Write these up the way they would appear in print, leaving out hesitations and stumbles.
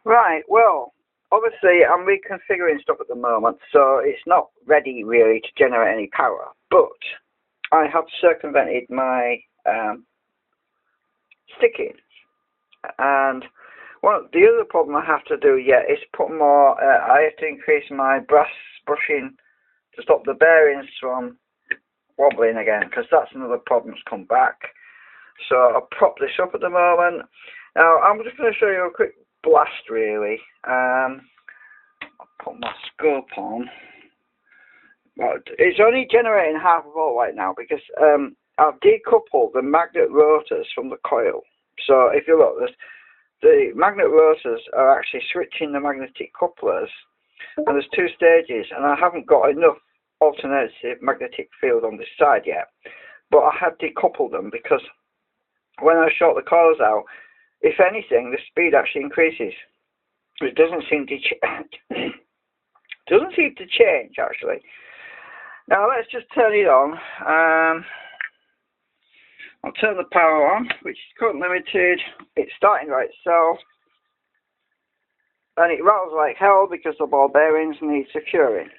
Right, well, obviously I'm reconfiguring stuff at the moment, so it's not ready really to generate any power, but I have circumvented my sticking, and the other problem I have to do yet is put more, I have to increase my brass brushing to stop the bearings from wobbling again, because that's another problem that's come back. So I'll prop this up at the moment. Now I'm just going to show you a quick blast really. I'll put my scope on. But it's only generating half a volt right now because I've decoupled the magnet rotors from the coil. So if you look, the magnet rotors are actually switching the magnetic couplers, and there's two stages, and I haven't got enough alternative magnetic field on this side yet. But I have decoupled them because when I short the coils out, if anything, the speed actually increases. It doesn't seem to change actually. Now let's just turn it on. I'll turn the power on, which is current limited. It's starting by itself, and it rattles like hell because the ball bearings need securing.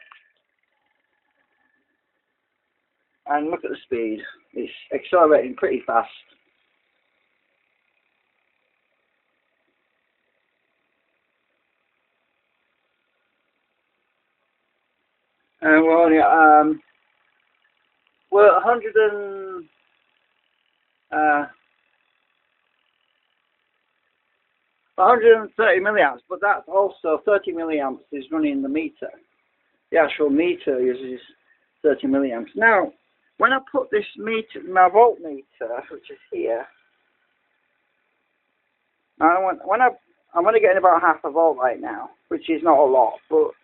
And look at the speed; it's accelerating pretty fast. And we're only at, we're at 130 milliamps, but that's also 30 milliamps is running the meter. The actual meter uses 30 milliamps. Now, when I put this meter, my voltmeter, which is here, I'm only getting about half a volt right now, which is not a lot, but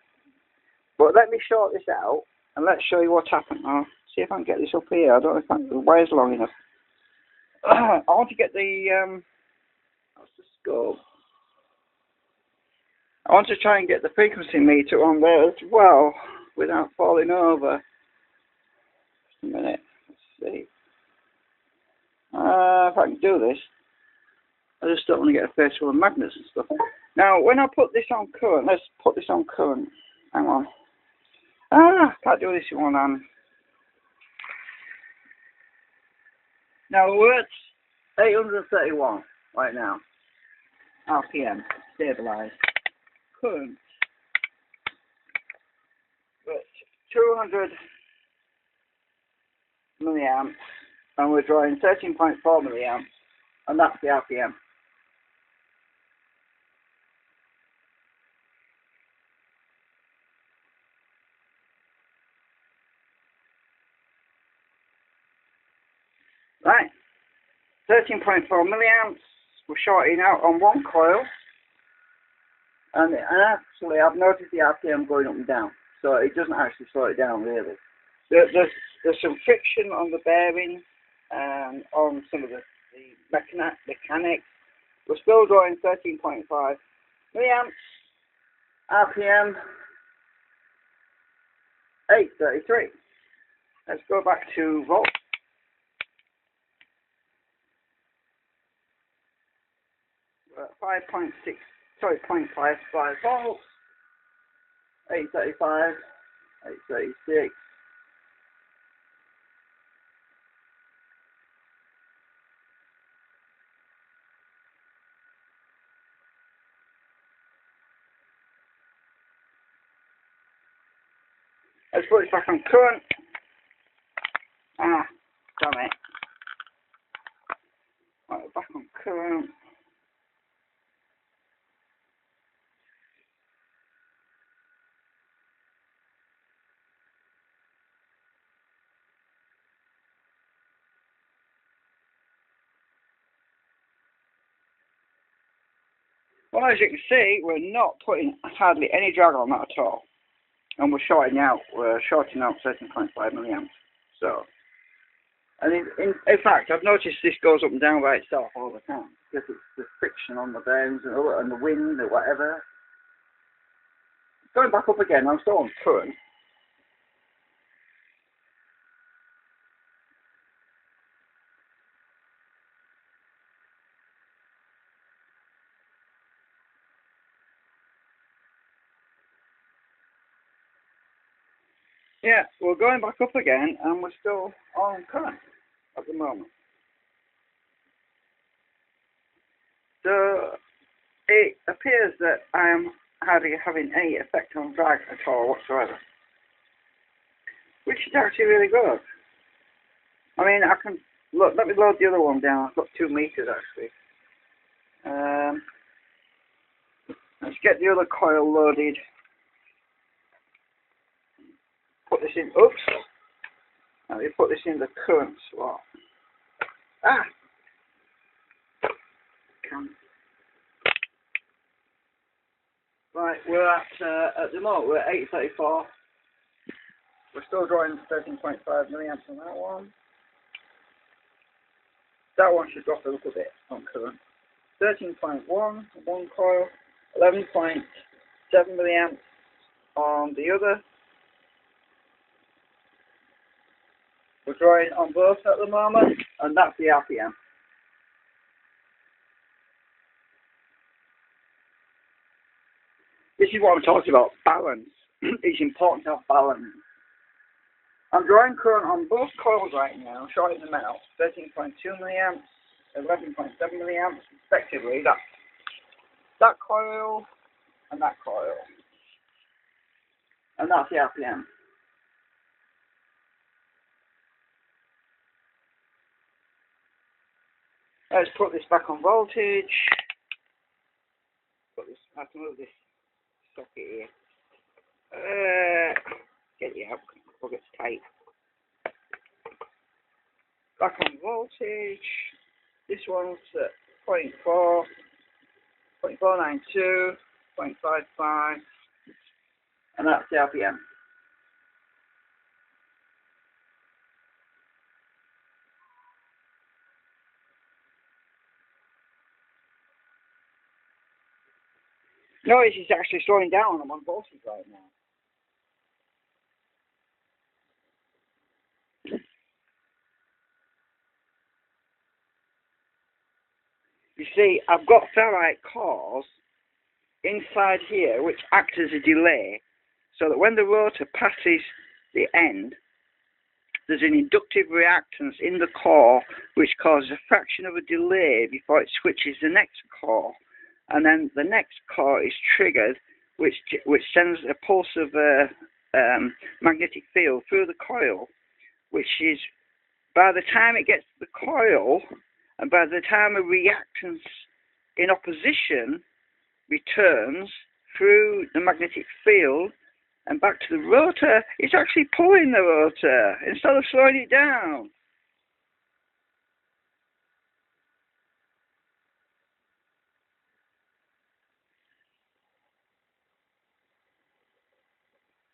let me short this out and let's show you what's happened. I'll see if I can get this up here. I don't know if the wire's long enough. I want to get the that's the scope. I want to try and get the frequency meter on there as well without falling over. Just a minute. Let's see. If I can do this. I just don't want to get a face full of magnets and stuff. Now, when I put this on current, let's put this on current. Hang on. Can't do this in one hand. Now, we're at 831 right now. RPM, stabilized. Current. We're at 200 milliamps, and we're drawing 13.4 milliamps, and that's the RPM. Right, 13.4 milliamps, we're shorting out on one coil, and actually I've noticed the RPM going up and down, so it doesn't actually slow it down really. There's some friction on the bearing and on some of the mechanics. We're still drawing 13.5 milliamps, RPM 833. Let's go back to volts. We're at 0.55 volts, 835, 836. Let's put it back on current. Damn it. Right, back on current. Well, as you can see, we're not putting hardly any drag on that at all. And we're shorting out 13.5 milliamps. So, and in fact, I've noticed this goes up and down by itself all the time because it's the friction on the bearings and the wind or whatever. Going back up again, I'm still on current. Yeah, we're going back up again, and we're still on current at the moment. So it appears that I am hardly having any effect on drag at all whatsoever, which is actually really good. I mean, I can look. Let me load the other one down. I've got 2 meters actually. Let's get the other coil loaded. Put this in. Oops. Let me put this in the current slot. Ah. Right, we're at the moment we're at 834. We're still drawing 13.5 milliamps on that one. That one should drop a little bit on current. 13.1 on one coil, 11.7 milliamps on the other. We're drawing on both at the moment, and that's the RPM. This is what I'm talking about, balance. It's important to have balance. I'm drawing current on both coils right now, shorting them out, 13.2 milliamps, 11.7 milliamps, respectively. That coil and that coil. And that's the RPM. Let's put this back on voltage. I have to move this socket here. Get it out, plug it's tight. Back on voltage. This one's at 0.4, 0.492, 0.55, and that's the RPM. Notice it's actually slowing down. I'm on voltage right now. You see, I've got ferrite cores inside here which act as a delay, so that when the rotor passes the end, there's an inductive reactance in the core which causes a fraction of a delay before it switches the next core, and then the next core is triggered, which sends a pulse of magnetic field through the coil, which is, by the time it gets to the coil, and by the time a reactance in opposition returns through the magnetic field and back to the rotor, it's actually pulling the rotor instead of slowing it down.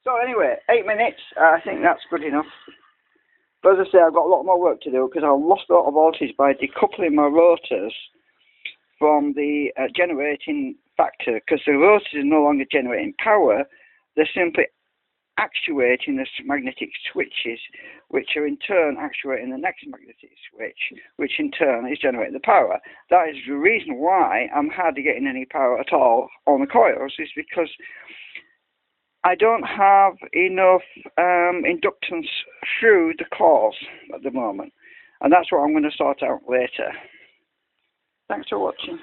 So anyway, 8 minutes, I think that's good enough. But as I say, I've got a lot more work to do because I lost a lot of voltage by decoupling my rotors from the generating factor, because the rotors are no longer generating power, they're simply actuating the magnetic switches, which are in turn actuating the next magnetic switch, which in turn is generating the power. That is the reason why I'm hardly getting any power at all on the coils, is because I don't have enough inductance through the cores at the moment, and that's what I'm going to sort out later. Thanks for watching.